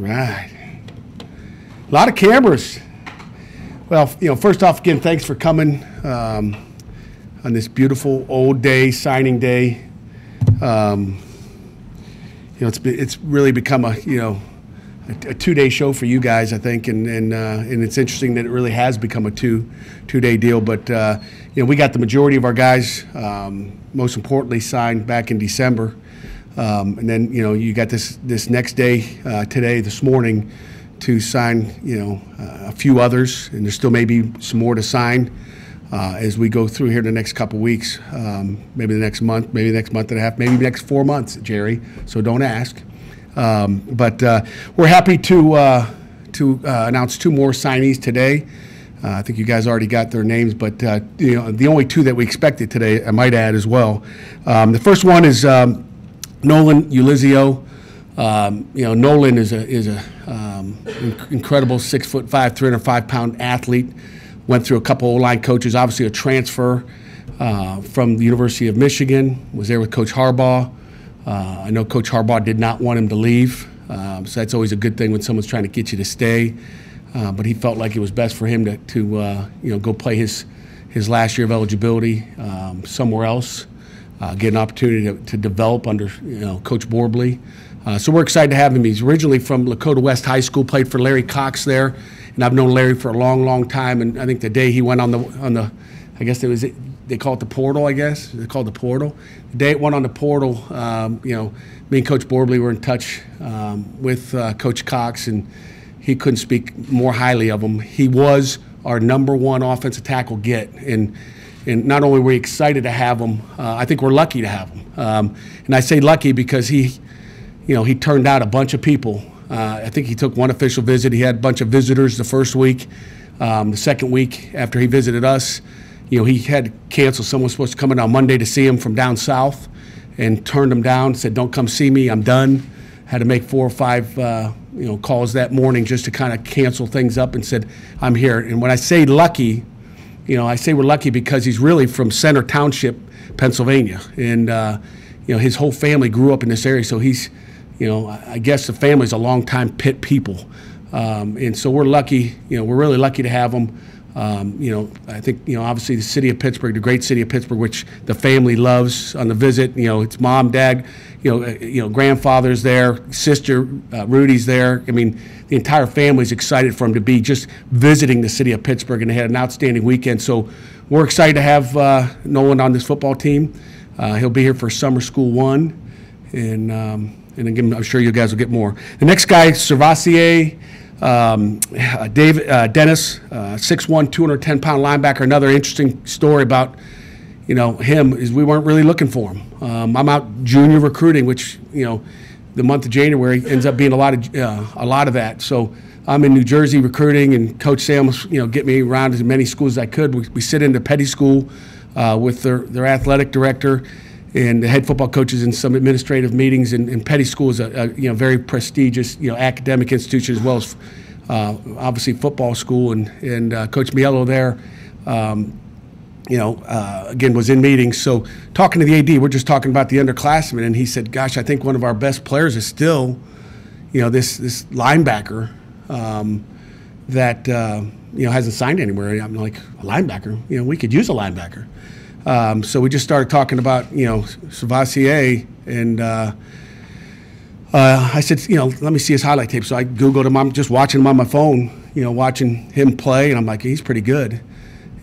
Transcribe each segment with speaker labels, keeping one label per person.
Speaker 1: right. A lot of cameras. Well, first off, again, thanks for coming on this beautiful old day, signing day. It's really become a two-day show for you guys, I think, and it's interesting that it really has become a two-day deal. But we got the majority of our guys, most importantly, signed back in December, and then you got this next day today, this morning, to sign a few others, and there still may be some more to sign as we go through here the next couple weeks, maybe the next month, maybe the next month and a half, maybe the next 4 months, Jerry. So don't ask. But we're happy to announce two more signees today. I think you guys already got their names, but the only two that we expected today, I might add as well. The first one is Nolan Ulizio. Nolan is a incredible 6'5", 305-pound athlete. Went through a couple O-line coaches, obviously a transfer from the University of Michigan. Was there with Coach Harbaugh. I know Coach Harbaugh did not want him to leave, so that's always a good thing when someone's trying to get you to stay. But he felt like it was best for him to go play his last year of eligibility somewhere else, get an opportunity to develop under Coach Borbley. So we're excited to have him. He's originally from Lakota West High School, played for Larry Cox there, and I've known Larry for a long, long time. And I think the day he went on the, I guess they call it the portal. I guess they call it the portal. The day it went on the portal, me and Coach Borbley were in touch with Coach Cox, and he couldn't speak more highly of him. He was our #1 offensive tackle get, and not only were we excited to have him, I think we're lucky to have him. And I say lucky because he turned out a bunch of people. I think he took one official visit. He had a bunch of visitors the first week. The second week after he visited us, he had to cancel. Someone was supposed to come in on Monday to see him from down south and turned him down, said, "Don't come see me, I'm done." Had to make 4 or 5 calls that morning just to kind of cancel things up, and said, "I'm here." And when I say lucky, I say we're lucky because he's really from Center Township, Pennsylvania. And, his whole family grew up in this area, so he's, I guess the family's a longtime Pitt people. And so we're lucky, we're really lucky to have him. I think, obviously the city of Pittsburgh, the great city of Pittsburgh, which the family loves on the visit. It's mom, dad, grandfather's there, sister, Rudy's there. I mean, the entire family's excited for him to be just visiting the city of Pittsburgh, and they had an outstanding weekend. So we're excited to have Nolan on this football team. He'll be here for Summer School 1, and again, I'm sure you guys will get more. The next guy, Servassier Dennis, 6'1", 210-pound linebacker. Another interesting story about him is we weren't really looking for him. I'm out junior recruiting, which the month of January ends up being a lot of that. So I'm in New Jersey recruiting, and Coach Sam was get me around as many schools as I could. We sit into Petty School with their athletic director and the head football coaches in some administrative meetings. And Petty School is a very prestigious academic institution, as well as obviously football school. And Coach Mielo there, again, was in meetings. So talking to the AD, we're just talking about the underclassmen, and he said, "Gosh, I think one of our best players is still, this linebacker that hasn't signed anywhere." And I'm like, "A linebacker? We could use a linebacker." So we just started talking about, Servassier, and I said, let me see his highlight tape. So I Googled him. I'm just watching him on my phone, watching him play, and I'm like, he's pretty good.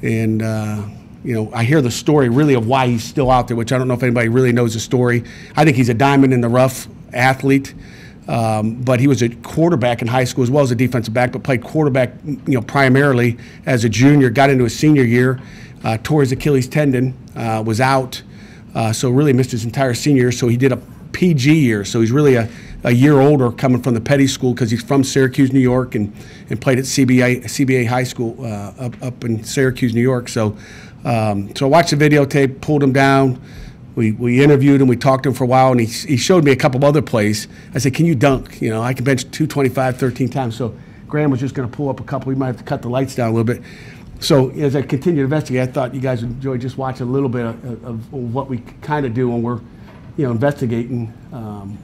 Speaker 1: And, I hear the story really of why he's still out there, which I don't know if anybody really knows the story. I think he's a diamond in the rough athlete, but he was a quarterback in high school as well as a defensive back, but played quarterback, primarily as a junior, got into his senior year. Tore his Achilles tendon, was out, so really missed his entire senior year. So he did a PG year. So he's really a year older coming from the Petty School because he's from Syracuse, New York, and played at CBA High School up in Syracuse, New York. So I watched the videotape, pulled him down. We interviewed him. We talked to him for a while, and he showed me a couple of other plays. I said, "Can you dunk? I can bench 225 13 times." So Graham was just going to pull up a couple. We might have to cut the lights down a little bit. So as I continued to investigate, I thought you guys would enjoy just watching a little bit of what we kind of do when we're, investigating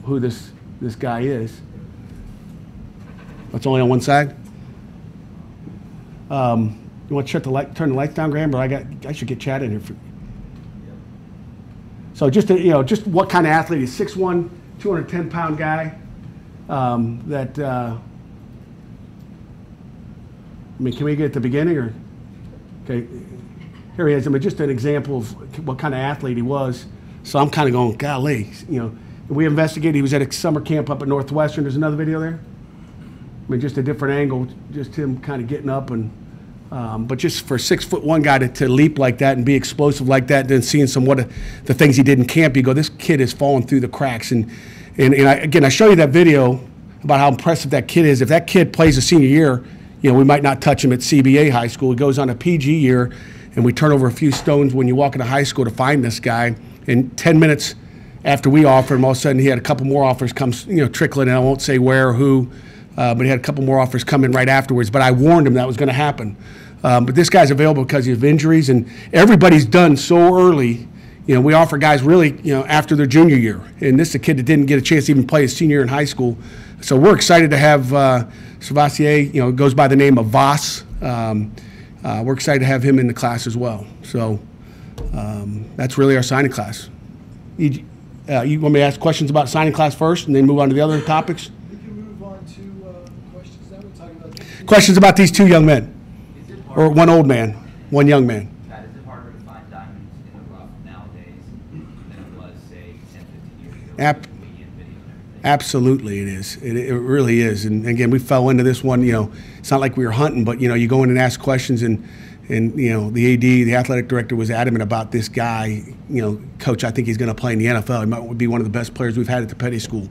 Speaker 1: who this guy is. It's only on one side. You want to turn the lights down, Graham? But I should get Chad in here. So just just what kind of athlete? He's 6'1", 210-pound guy. I mean, can we get at the beginning or? Okay, here he is. I mean, just an example of what kind of athlete he was. So I'm kind of going, golly, We investigated. He was at a summer camp up at Northwestern. There's another video there. I mean, just a different angle, just him kind of getting up and. But just for a 6'1" guy to leap like that and be explosive like that, then seeing the things he did in camp, you go, this kid has fallen through the cracks. And I show you that video about how impressive that kid is. If that kid plays a senior year, we might not touch him at CBA high school. He goes on a PG year, and we turn over a few stones when you walk into high school to find this guy. And 10 minutes after we offered him, all of a sudden he had a couple more offers come, trickling in. I won't say where or who. But he had a couple more offers come in right afterwards. But I warned him that was going to happen. But this guy's available because of injuries, and everybody's done so early. We offer guys really, after their junior year. And this is a kid that didn't get a chance to even play his senior year in high school. So we're excited to have Savasier, goes by the name of Voss. We're excited to have him in the class as well. So that's really our signing class. You want me to ask questions about signing class first and then move on to the other topics? Questions about these two young men, or one old man, one young man.
Speaker 2: Pat, is it harder to find diamonds in the rough nowadays than it was, say, 10, 15 years ago?
Speaker 1: Absolutely, it is. It really is. And again, we fell into this one. It's not like we were hunting, but you go in and ask questions, and the AD, the athletic director, was adamant about this guy. Coach, I think he's going to play in the NFL. He might be one of the best players we've had at the Petty School.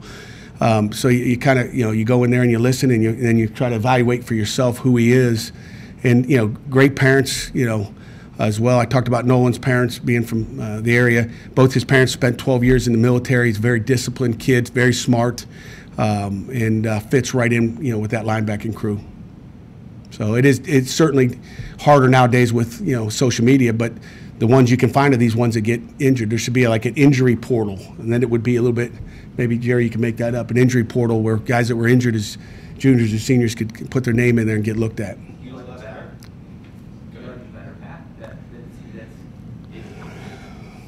Speaker 1: So you kind of, you go in there and you listen, and then you try to evaluate for yourself who he is. And, great parents, as well. I talked about Nolan's parents being from the area. Both his parents spent 12 years in the military. He's a very disciplined kid, very smart, and fits right in, with that linebacking crew. So it's certainly harder nowadays with, social media, but the ones you can find are these ones that get injured. There should be like an injury portal, and then it would be a little bit, maybe, Jerry, you can make that up, an injury portal where guys that were injured as juniors or seniors could put their name in there and get looked at.
Speaker 2: You like that better? You like it better, Pat? That's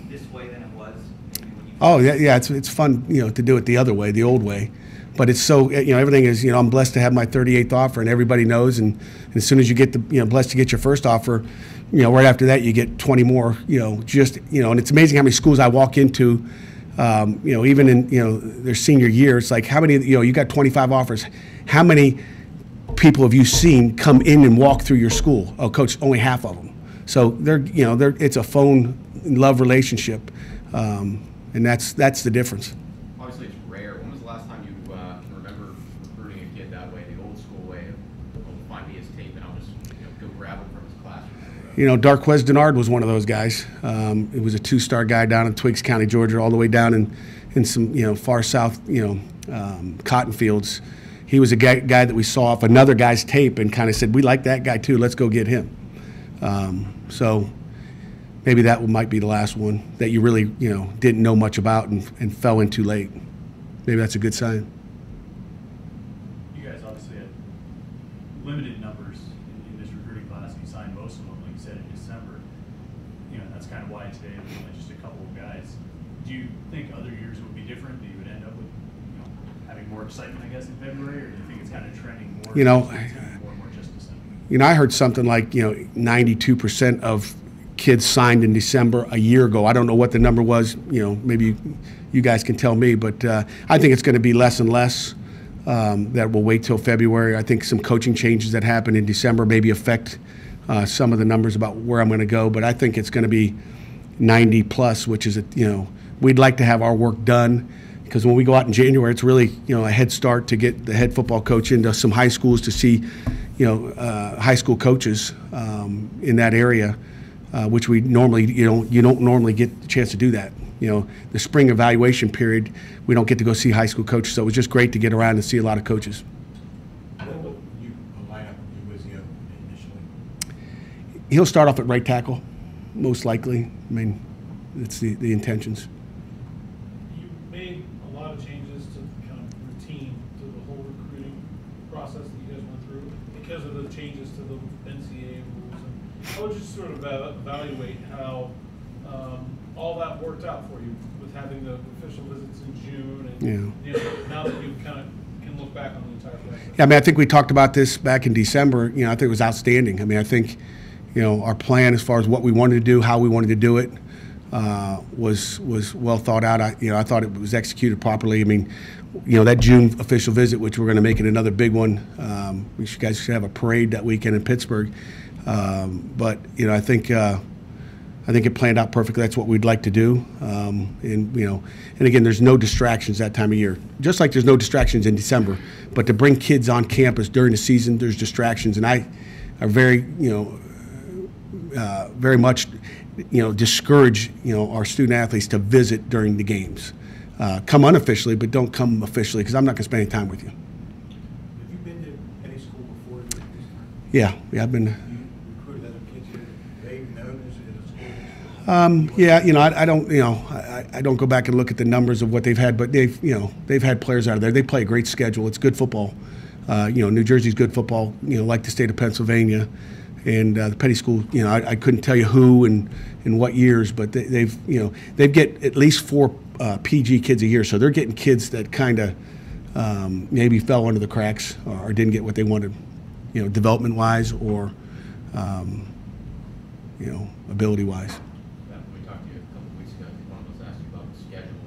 Speaker 2: this way than it was maybe when you...
Speaker 1: Oh, yeah, it's fun, to do it the other way, the old way. But it's so, everything is, I'm blessed to have my 38th offer, and everybody knows. And as soon as you get blessed to get your first offer, right after that you get 20 more, and it's amazing how many schools I walk into, even in, their senior year. It's like, how many, you got 25 offers. How many people have you seen come in and walk through your school? Oh, coach, only half of them. So it's a phone love relationship, and that's the difference.
Speaker 3: Obviously, it's rare. When was the last time you remember recruiting a kid that way, the old school way of, find me his tape and I'll just go grab him from his classroom?
Speaker 1: Darquez Denard was one of those guys. It was a two-star guy down in Twiggs County, Georgia, all the way down in some far south cotton fields. He was a guy that we saw off another guy's tape and kind of said, we like that guy too, let's go get him. So maybe that might be the last one that you really didn't know much about and fell in too late. Maybe that's a good sign.
Speaker 4: You guys obviously had limited numbers in this recruiting class. You signed most of them, like you said, in December. That's kind of why today there's only just a couple of guys. Do you think other years would be different? That you would end up with having more excitement, I guess, in February, or do you think it's kind of trending more? More just December?
Speaker 1: I heard something like 92% of kids signed in December a year ago. I don't know what the number was. Maybe you guys can tell me, but I think it's going to be less and less. That will wait till February. I think some coaching changes that happen in December maybe affect some of the numbers about where I'm going to go, but I think it's going to be 90 plus, which is we'd like to have our work done, because when we go out in January, it's really a head start to get the head football coach into some high schools to see high school coaches in that area, which we normally you don't normally get the chance to do that. The spring evaluation period, we don't get to go see high school coaches, so it was just great to get around and see a lot of coaches. He'll start off at right tackle, most likely. I mean, it's the intentions.
Speaker 5: You made a lot of changes to kind of routine to the whole recruiting process that you through because of the changes to the NCAA rules. And how would you sort of evaluate how all that worked out for you with having the official visits in June and now that you kind of can look back on the entire process?
Speaker 1: Yeah, I mean, I think we talked about this back in December. I think it was outstanding. I mean, I think, our plan as far as what we wanted to do, how we wanted to do it, was well thought out. I thought it was executed properly. I mean, that June official visit, which we're going to make it another big one. You guys should have a parade that weekend in Pittsburgh. But I think it planned out perfectly. That's what we'd like to do. And again, there's no distractions that time of year. Just like there's no distractions in December. But to bring kids on campus during the season, there's distractions. And I are very, very much, discourage, our student athletes to visit during the games. Come unofficially, but don't come officially, because I'm not going to spend any time with you.
Speaker 6: Have you been to any school before this time?
Speaker 1: Yeah, I've been.
Speaker 6: You recruited other kids here, they've known as a school?
Speaker 1: I don't go back and look at the numbers of what they've had, but they've had players out of there. They play a great schedule. It's good football. New Jersey's good football. Like the state of Pennsylvania, and the Petty school. I couldn't tell you who and in what years, but they get at least 4 PG kids a year, so they're getting kids that kind of maybe fell under the cracks or didn't get what they wanted, development-wise or ability-wise.
Speaker 3: We talked to you a couple of weeks ago. One of us asked you about the schedule.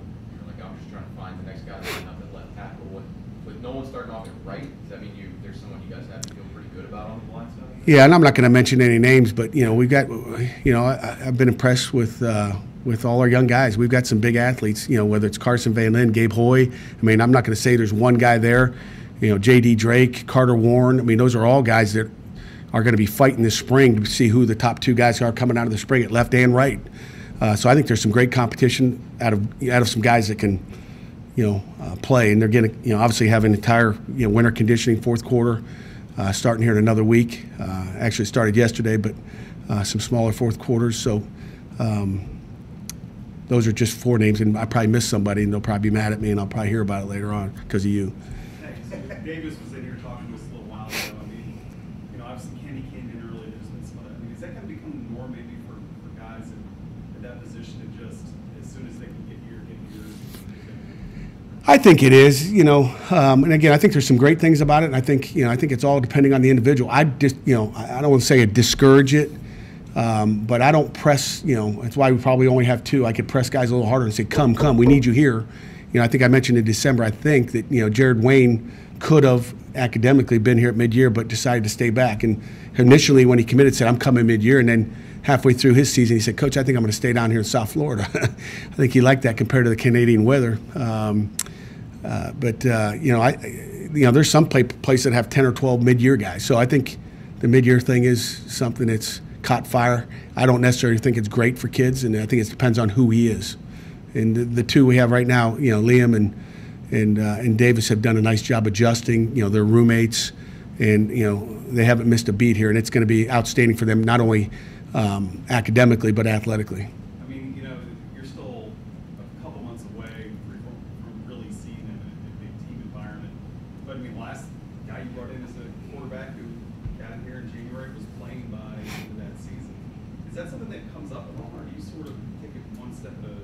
Speaker 3: I was just trying to find the next guy that's not that left tackle. With no one starting off at right, does that mean there's someone you guys have to feel pretty good about on the blind side?
Speaker 1: Yeah, and I'm not going to mention any names, but we've got, I've been impressed with all our young guys. We've got some big athletes. Whether it's Carson Van Lin, Gabe Hoy. I mean, I'm not going to say there's one guy there. J.D. Drake, Carter Warren. I mean, those are all guys that are going to be fighting this spring to see who the top 2 guys are coming out of the spring at left and right. So I think there's some great competition out of some guys that can, play, and they're going to, obviously have an entire, winter conditioning fourth quarter, starting here in another week. Actually started yesterday, but some smaller fourth quarters. So those are just 4 names, and I probably missed somebody, and they'll probably be mad at me, and I'll probably hear about it later on because of you.
Speaker 4: Thanks. Davis was in here talking to us a little while ago. I mean, obviously Kenny came in early. There's been some of that. I mean, is that going to become the norm maybe for guys in that position to just, as soon as they can get here?
Speaker 1: I think it is, and again, I think there's some great things about it, and I think it's all depending on the individual. I don't want to say discourage it, but I don't press, that's why we probably only have 2. I could press guys a little harder and say, come, we need you here. I think I mentioned in December, I think that, Jared Wayne could have academically been here at mid-year, but decided to stay back. And initially when he committed, said, I'm coming mid-year, and then halfway through his season, he said, Coach, I think I'm going to stay down here in South Florida. I think he liked that compared to the Canadian weather. There's some places that have 10 or 12 mid-year guys. So I think the mid-year thing is something that's caught fire. I don't necessarily think it's great for kids, and I think it depends on who he is. And the 2 we have right now, Liam and Davis have done a nice job adjusting. They're roommates, and they haven't missed a beat here, and it's going to be outstanding for them, not only academically but athletically.
Speaker 4: I mean, you're still a couple months away from really seeing them in a big team environment. But I mean, last guy you brought in as a quarterback who got in here in January was playing by the end of that season. Is that something that comes up at all, or do you sort of take it one step at a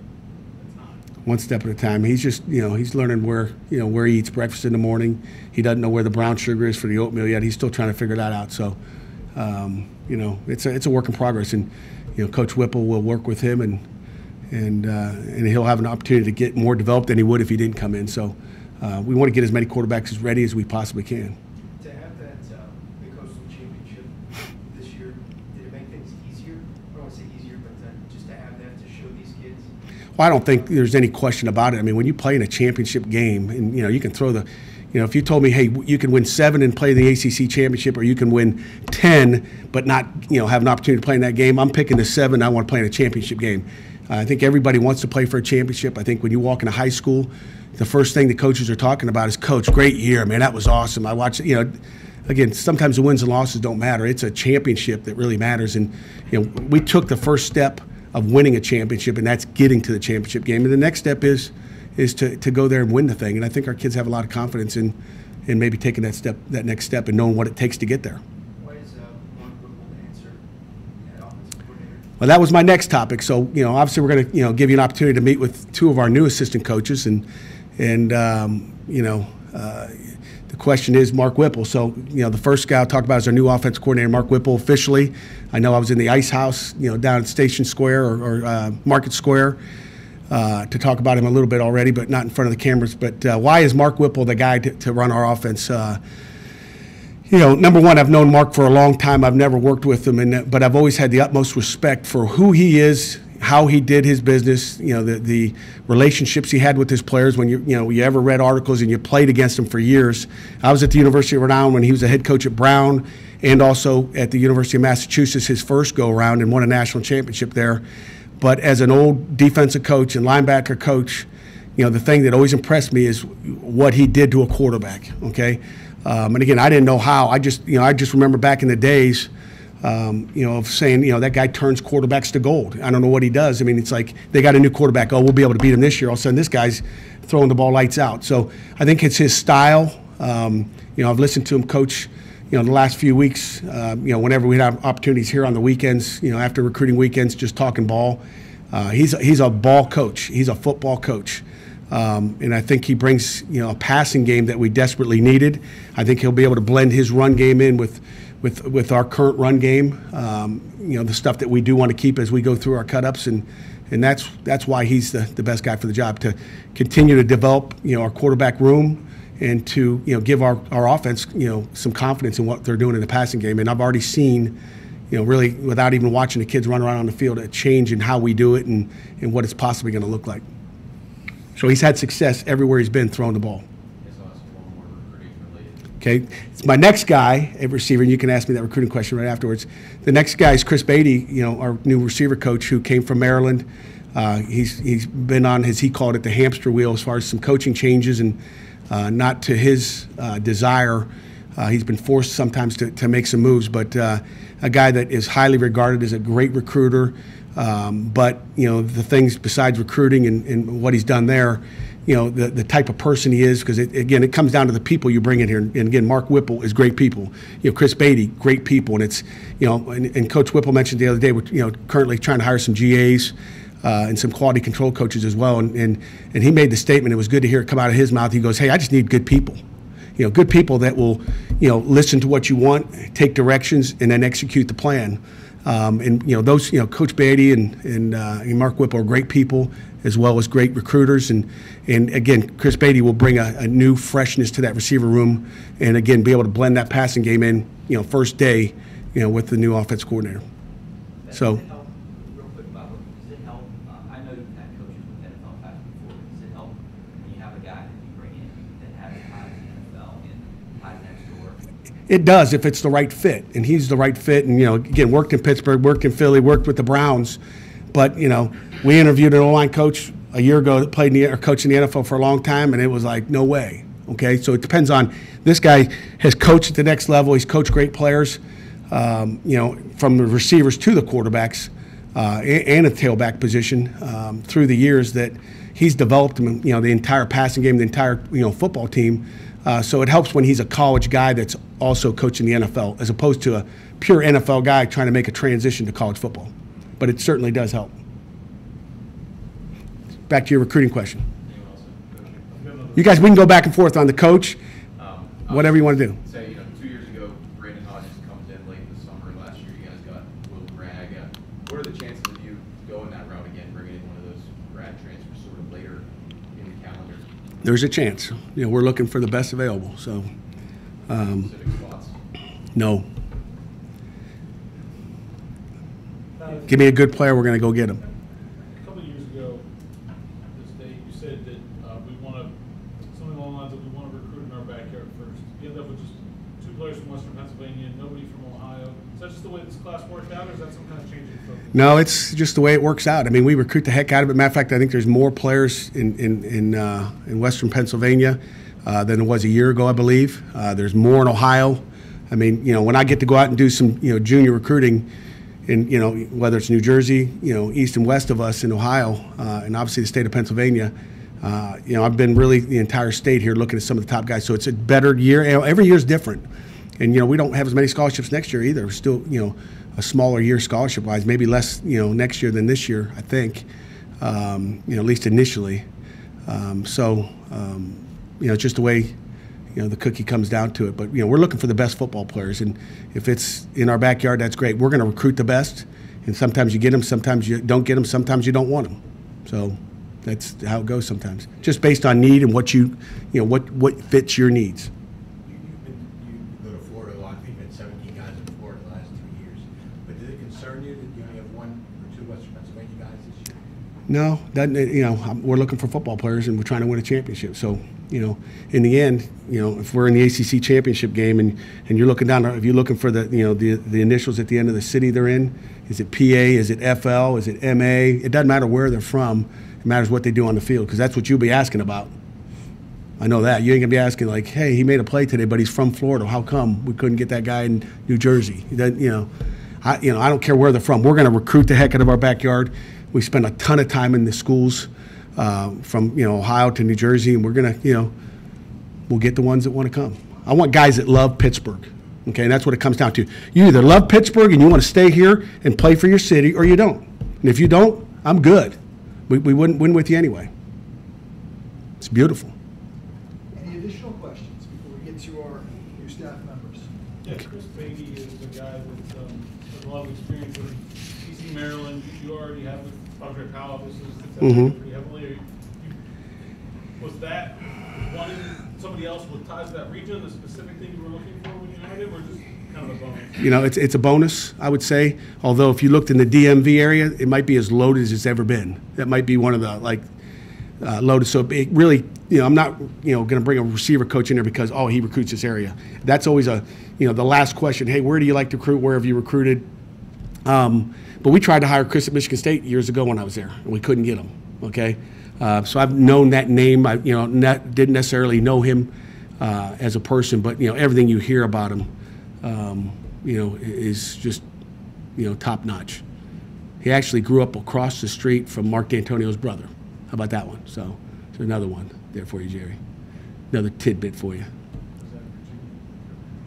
Speaker 4: time?
Speaker 1: One step at a time. He's just, he's learning where he eats breakfast in the morning. He doesn't know where the brown sugar is for the oatmeal yet. He's still trying to figure that out. So, it's a work in progress. And, Coach Whipple will work with him, and he'll have an opportunity to get more developed than he would if he didn't come in. So, we want to get as many quarterbacks as ready as we possibly can.
Speaker 6: To have that the Coastal Championship this year, did it make things easier? I don't want to say easier, but just to have that to show these kids?
Speaker 1: Well, I don't think there's any question about it. I mean, when you play in a championship game, and you can throw the, if you told me, hey, you can win 7 and play the ACC championship, or you can win 10 but not, have an opportunity to play in that game, I'm picking the 7. I want to play in a championship game. I think everybody wants to play for a championship. I think when you walk into high school, the first thing the coaches are talking about is, Coach, great year, man, that was awesome. I watched, again, sometimes the wins and losses don't matter. It's a championship that really matters. And, we took the first step of winning a championship, and that's getting to the championship game. And the next step is to go there and win the thing. And I think our kids have a lot of confidence in and maybe taking that next step and knowing what it takes to get there.
Speaker 6: Why is Mark Whipple the answer at offensive coordinator?
Speaker 1: Well, that was my next topic. So, obviously we're going to, give you an opportunity to meet with two of our new assistant coaches, and the question is Mark Whipple. So, the first guy I'll talk about is our new offense coordinator, Mark Whipple, officially. I know I was in the Ice House, down at Station Square or Market Square to talk about him a little bit already, but not in front of the cameras. But why is Mark Whipple the guy to run our offense? Number one, I've known Mark for a long time. I've never worked with him, but I've always had the utmost respect for who he is, how he did his business, the relationships he had with his players. When you ever read articles and you played against him for years. I was at the University of Rhode Island when he was a head coach at Brown, and also at the University of Massachusetts his first go-around, and won a national championship there. But as an old defensive coach and linebacker coach, the thing that always impressed me is what he did to a quarterback. Okay, and again, I didn't know how. I just remember back in the days, of saying, that guy turns quarterbacks to gold. I don't know what he does. I mean, it's like they got a new quarterback. Oh, we'll be able to beat him this year. All of a sudden, this guy's throwing the ball lights out. So I think it's his style. I've listened to him coach, the last few weeks, whenever we have opportunities here on the weekends, after recruiting weekends, just talking ball. He's a ball coach. He's a football coach. And I think he brings, a passing game that we desperately needed. I think he'll be able to blend his run game in with our current run game, the stuff that we do want to keep as we go through our cut-ups. And that's why he's the best guy for the job, to continue to develop, our quarterback room, and to give our offense some confidence in what they're doing in the passing game. And I've already seen, really without even watching the kids run around on the field, a change in how we do it and what it's possibly going to look like. So he's had success everywhere he's been throwing the ball. Okay, it's my next guy at receiver, and you can ask me that recruiting question right afterwards. The next guy is Chris Beatty, our new receiver coach who came from Maryland. He's been on, as he called it, the hamster wheel as far as some coaching changes, and not to his desire. He's been forced sometimes to make some moves, but a guy that is highly regarded as a great recruiter. But the things besides recruiting and what he's done there, the type of person he is, because it comes down to the people you bring in here. And again, Mark Whipple is great people. Chris Beatty, great people. And it's, and Coach Whipple mentioned the other day, we're, currently trying to hire some GAs and some quality control coaches as well. And he made the statement, it was good to hear it come out of his mouth. He goes, hey, I just need good people. Good people that will, listen to what you want, take directions, and then execute the plan. And those, Coach Beatty and Mark Whipple are great people, as well as great recruiters. And again, Chris Beatty will bring a new freshness to that receiver room, and again be able to blend that passing game in, first day, with the new offense coordinator. So.
Speaker 2: Does it help, real quick, Bob, does it help? I know you've had coaches with NFL past before, but does it help when you have a guy that you bring in that has ties in the NFL and ties next door?
Speaker 1: It does if it's the right fit, and he's the right fit. And again, worked in Pittsburgh, worked in Philly, worked with the Browns. But we interviewed an O-line coach a year ago that played coached in the NFL for a long time, and it was like, no way. Okay, so it depends on, this guy has coached at the next level. He's coached great players, from the receivers to the quarterbacks, and a tailback position through the years that he's developed them. The entire passing game, the entire football team. So it helps when he's a college guy that's also coaching the NFL, as opposed to a pure NFL guy trying to make a transition to college football. But it certainly does help. Back to your recruiting question. You guys, we can go back and forth on the coach, whatever you want to do.
Speaker 3: Say, 2 years ago, Brandon Hodges comes in late in the summer. Last year, you guys got Will Bragg. What are the chances of you going that route again, bringing in one of those grad transfers sort of later in the calendar?
Speaker 1: There's a chance. We're looking for the best available. So,
Speaker 3: Specific spots?
Speaker 1: No. Give me a good player, we're going to go get him.
Speaker 5: A couple of years ago, this day, you said that we want to, something along the lines of we want to recruit in our backyard first. You end up with just 2 players from Western Pennsylvania, nobody from Ohio. Is that just the way this class worked out, or is that some kind of change in focus? No,
Speaker 1: it's just the way it works out. I mean, we recruit the heck out of it. Matter of fact, I think there's more players in Western Pennsylvania than there was a year ago, I believe. There's more in Ohio. I mean, when I get to go out and do some, junior recruiting, and whether it's New Jersey, east and west of us in Ohio, and obviously the state of Pennsylvania, You know, I've been really the entire state here looking at some of the top guys. So it's a better year. You know, every year is different. And, you know, we don't have as many scholarships next year either. We're still, you know, a smaller year scholarship-wise, maybe less, you know, next year than this year, I think, you know, at least initially. You know, it's just the way, you know, the cookie comes down to it. But, you know, we're looking for the best football players. And if it's in our backyard, that's great. We're going to recruit the best. And sometimes you get them, sometimes you don't get them, sometimes you don't want them. So that's how it goes sometimes. Just based on need and what you know, what fits your needs.
Speaker 7: You go to Florida a lot. I think you've had 17 guys in Florida the last 2 years. But did it concern you that you only have 1 or 2 Western Pennsylvania guys this year?
Speaker 1: No, you know, we're looking for football players and we're trying to win a championship. So, you know, in the end, you know, if we're in the ACC championship game and you're looking down, if you're looking for the, you know, the initials at the end of the city they're in, is it PA, is it FL, is it MA? It doesn't matter where they're from. It matters what they do on the field, because that's what you'll be asking about. I know that. You ain't going to be asking like, hey, he made a play today, but he's from Florida. How come we couldn't get that guy in New Jersey? You know, I don't care where they're from. We're going to recruit the heck out of our backyard. We spend a ton of time in the schools from, you know, Ohio to New Jersey, and we're going to, you know, we'll get the ones that want to come. I want guys that love Pittsburgh, okay, and that's what it comes down to. You either love Pittsburgh and you want to stay here and play for your city, or you don't. And if you don't, I'm good. We wouldn't win with you anyway. It's beautiful.
Speaker 8: Any additional questions before we get to our new staff members?
Speaker 5: Yeah, Chris Beatty is a guy that's has a lot of experience with DC Maryland. You already have with Andre Powell. This is pretty heavily. Was that wanting somebody else with ties to that region, the specific thing you were looking for when you hired him, or just kind of a bonus? You know,
Speaker 1: it's a bonus, I would say. Although if you looked in the DMV area, it might be as loaded as it's ever been. That might be one of the loaded. So it really, you know, I'm not, you know, going to bring a receiver coach in there because he recruits this area. That's always the last question. Hey, where do you like to recruit? Where have you recruited? But we tried to hire Chris at Michigan State years ago when I was there, and we couldn't get him. Okay, so I've known that name. I, you know, didn't necessarily know him as a person, but you know, everything you hear about him, you know, is just, you know, top notch. He actually grew up across the street from Mark D'Antonio's brother. How about that one? So there's another one there for you, Jerry. Another tidbit for you.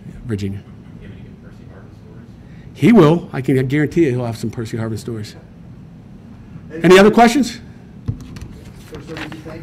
Speaker 1: Yeah, Virginia. He will. I can guarantee you he'll have some Percy Harvin stories. Any other questions? All right.